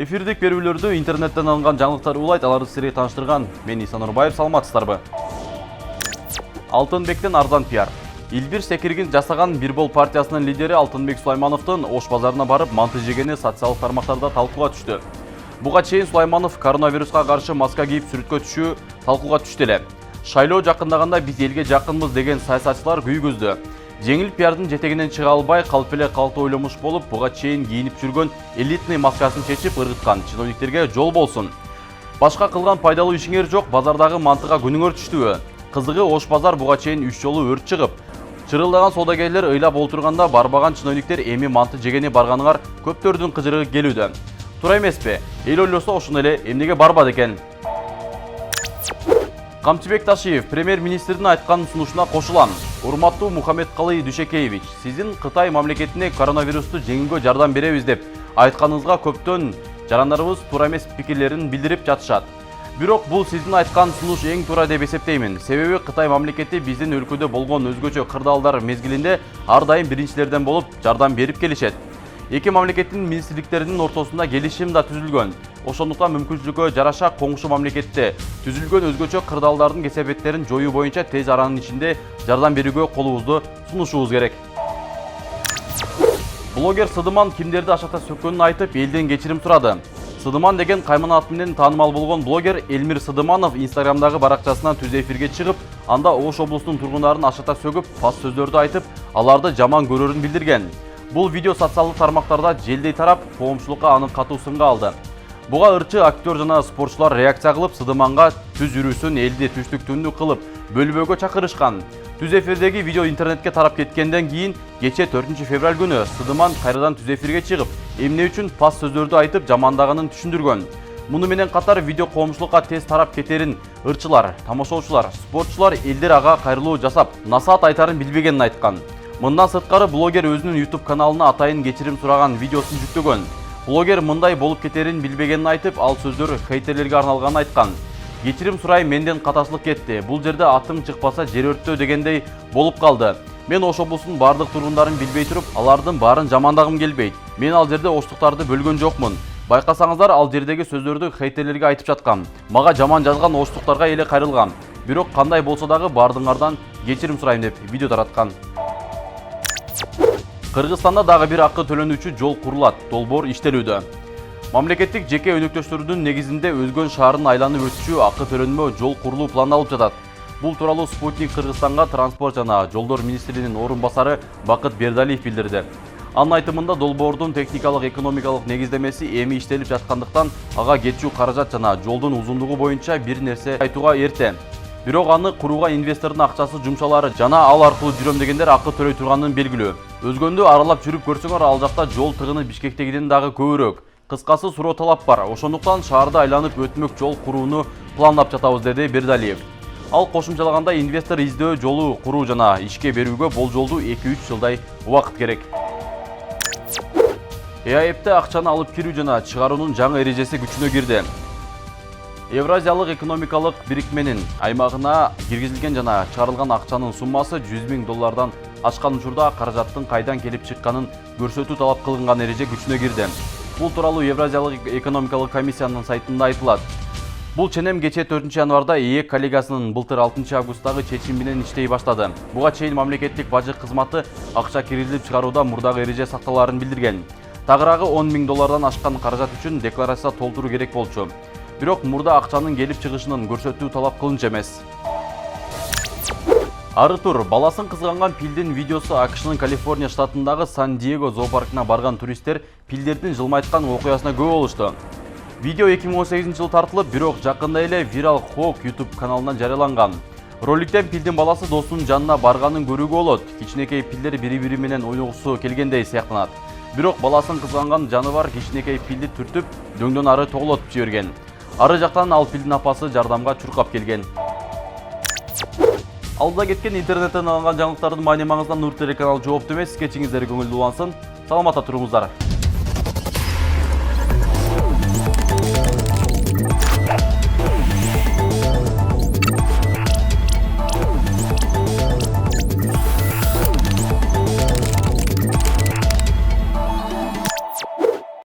Эфирдик берүүлөрдү интернеттен алынган жаңылыктар улайт, аларды сирге тааныштырган мен Исан Нурбаев, саламатсыздарбы. Алтынбектен арзан пиар. Илбир Секиргин жасаган Бирбол партиясынын лидери Алтынбек Сулаймановдун Ош базарына барып манты жегени социалдык тармактарда талкууга түштү. Буга чейин Сулайманов коронавируска каршы маска кийип сүрөткө түшүү талкууга түштү эле. Шайлоо жакындаганда биз элге жакынбыз деген саясатчылар күйгөздү. Жеңил пиардын жетегинен чыга албай, калп эле калты ойломуш болуп, буга чейин кийинип жүргөн элитный маскасын чечип ыргыткан чиновниктерге жол болсун. Башка кылган пайдалуу ишиңер жок, базардагы мантыга күнүңөр түштүбү? Кызыгы Ош базар буга чейин 3 жолу өрт чыгып, чырылдаган саудагерлер ыйлап олтурганда барбаган чиновниктер эми манты жегени барганыңар көптөрдүн кыжырыгы келүүдө. Туура эмеспи? Эл ойлосо ошондо эле эмнеге барбады экен? Камчыбек Ташиев премьер-министрдин айткан сунушуна кошулам. Урматтуу Мухаммедкалый Дүйшөкеевич, сиздин Кытай мамлекетине коронавирусту жеңүүгө жардам беребиз деп айтканыңызга көптөн жарандарыбыз туура эмес пикирлерин билдирип жатышат. Бирок бул сиздин айткан сунуш эң туура деп эсептеймин. Себеби Кытай мамлекети биздин өлкөдө болгон өзгөчө кырдаалдар мезгилинде ар дайым биринчилерден болуп жардам берип келишет. Эки мамлекеттин министрликтеринин ортосунда келишим да түзүлгөн. Ошондуктан мүмкүнчүлүккө жараша коңшу мамлекетте түзүлгөн өзгөчө кырдаалдардын кесепеттерин жоюу боюнча тез аранын ичинде жардам берүүгө колубузду сунушубуз керек. Блогер Сыдыман кимдерди ашата сөккөнүн айтып, элден кечирим сурады. Сыдыман деген кайман аты менен таанымал болгон блогер Элмир Сыдыманов Инстаграмдагы баракчасынан түз эфирге чыгып, анда Ош облусунун тургундарын ашата сөгүп, пас сөздөрдү айтып, аларды жаман көрөрүн билдирген. Бул видео социалдык тармактарда желдей тарап, коомчулукка анын катуу сынга алды. Буга ырчы актер жана спортчулар реакция кылып, Сыдыманга түз жүрүүсүн элди түштүктүүнү кылып, бөлбөөгө чакырышкан. Түз эфирдеги видео интернетке тарап кеткенден кийин кече 4 февраль күнү Сыдыман кайрадан түз эфирге чыгып, эмне үчүн пас сөздөрдү айтып жамандагынын түшүндүргөн. Муну менен катар видео коомчулукка тез тарап кетерин ырчылар, тамашоочулар, спортчулар элдер ага кайрылуу жасап, насаат айтарын билбегенин айткан. Мындан сырткары блогер өзүнүн YouTube каналына атайын кечирим сураган видеосун жүктөгөн. Блогер мындай болуп кетерин билбегенин айтып, ал сөздөр хейтерлерге арналганын айткан. Кечирим сурайм, менден катачлык кетти. Бул жерде атың чыкпаса жер өрттөө дегендей болуп калды. Мен Ош облусунун бардык тургундарын билбей туруп, алардын баарын жамандагым келбейт. Мен ал жерде оштуктарды бөлгөн жокмун. Байкасаңыздар, ал жердеги сөздөрдү хейтерлерге айтып жаткам. Мага жаман жазган оштуктарга эле кайрылгам. Бирок кандай болсо дагы бардыңардан кечирим сурайм деп видео тараткан. Кыргызстанда дагы бир акы төлөнүүчү жол курулат, долбоор иштелүүдө. Мамлекеттик жеке өнөктөштөрдүн негизинде өзгөн шаарын айланып өтүүчү акы төлөнмө жол курулуу пландалып жатат. Бул тууралуу Спутник Кыргызстанга транспорт жана жолдор министринин орун басары Бакыт Бердалиев билдирди. Анын айтымында долбоордун техникалык экономикалык негиздемеси эми иштелип жаткандыктан ага кетчү каражат жана жолдун узундугу боюнча бир нерсе айтууга эрте. Бирок аны курууга инвестордун акчасы жумшалары жана ал аркылуу жүрөм дегендер акы төлөй турганын белгилүү. Өзгөндү аралап жүрүп көрсөңөр, ал жакта жол тыгыны Бишкектегиден дагы көбүрөөк. Кыскасы суроо талап бар. Ошондуктан шаарды айланып өтмөк жол курууну пландап жатабыз, деди Бердалиев. Ал кошумчалаганда инвестор издөө жолу куруу жана ишке берүүгө болжолдуу 2-3 жылдай убакыт керек. ЭАЭПте акчаны алып кирүү жана чыгаруунун жаңы эрежеси күчүнө кирди. Евразиялык экономикалык бирикменин аймагына киргизилген жана чыгарылган акчанын суммасы $100,000 ашкан учурда каражаттын кайдан келип чыкканын көрсөтүү талап кылынган эреже күчүнө кирди. Бул тууралуу Евразиялык экономикалык комиссиянын сайтында айтылат. Бул ченем кече 4 январда ЭЭК коллегиясынын былтыр 6 августтагы чечими менен иштей баштады. Буга чейин мамлекеттик бажы кызматы акча киргизип чыгарууда мурдагы эреже сакталаарын билдирген. Тагыраагы $10,000 ашкан каражат үчүн декларация толтуруу керек болчу. Бирок мурда акчанын келип чыгышынын көрсөтүү талап кылынчу эмес. Ары тур, баласын кызганган пилдин видеосу АКШнын Калифорния штатындагы Сан-Диего зоопаркына барган туристтер пилдердин жылмайткан окуясына күбө болушту. Видео 2018-жылы тартылып, бирок жакында эле Viral Hawk YouTube каналынан жарыяланган. Роликтен пилдин баласы досунун жанына барганын көрүүгө болот. Кичинекей пилдер бири-бири менен ойногусу келгендей сыяктанат. Бирок баласын кызганган жаныбар кичинекей пилди түртүп, дөңдөн ары тоглотуп жиберген. Ары жактан ал пилдин апасы жардамга чуркап келген. Алдыда кеткен интернеттен алынган жаңылыктардын маани маңызынан Нур телеканалы жоопту эмес. Кечиңиздер көңүлдүү улансын. Саламатта туруңуздар.